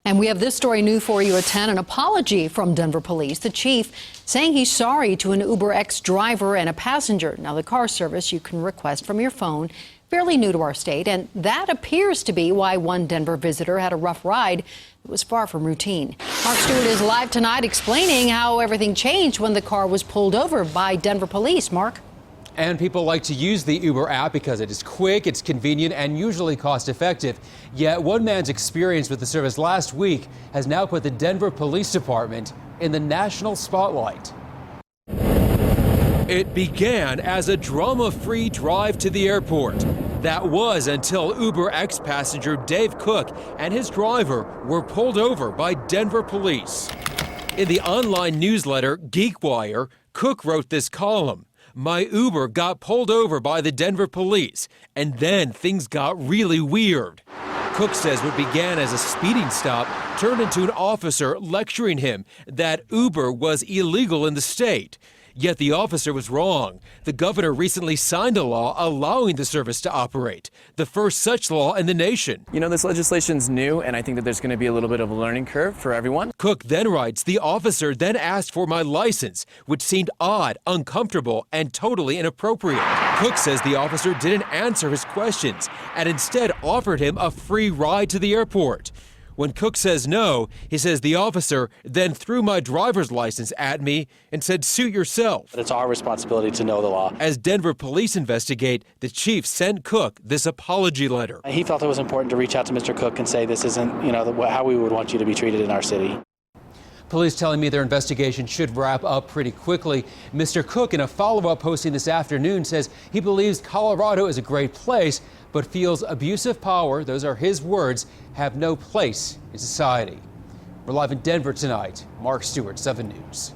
And we have this story new for you at 10, an apology from Denver police. The chief saying he's sorry to an UberX driver and a passenger. Now, the car service you can request from your phone, fairly new to our state, and that appears to be why one Denver visitor had a rough ride that was far from routine. Mark Stewart is live tonight explaining how everything changed when the car was pulled over by Denver police. Mark? And people like to use the Uber app because it is quick, it's convenient, and usually cost-effective. Yet one man's experience with the service last week has now put the Denver Police Department in the national spotlight. It began as a drama-free drive to the airport. That was until UberX passenger Dave Cook and his driver were pulled over by Denver police. In the online newsletter GeekWire, Cook wrote this column: "My Uber got pulled over by the Denver police, and then things got really weird." Cook says what began as a speeding stop turned into an officer lecturing him that Uber was illegal in the state. Yet the officer was wrong. The governor recently signed a law allowing the service to operate, the first such law in the nation. You know, this legislation's new, and I think that there's going to be a little bit of a learning curve for everyone. Cook then writes, "The officer then asked for my license, which seemed odd, uncomfortable, and totally inappropriate." Cook says the officer didn't answer his questions and instead offered him a free ride to the airport. When Cook says no, he says the officer then threw my driver's license at me and said, "Suit yourself." It's our responsibility to know the law. As Denver police investigate, the chief sent Cook this apology letter. He felt it was important to reach out to Mr. Cook and say this isn't, how we would want you to be treated in our city. Police telling me their investigation should wrap up pretty quickly. Mr. Cook, in a follow-up posting this afternoon, says he believes Colorado is a great place, but feels abuse of power, those are his words, have no place in society. We're live in Denver tonight. Mark Stewart, 7 News.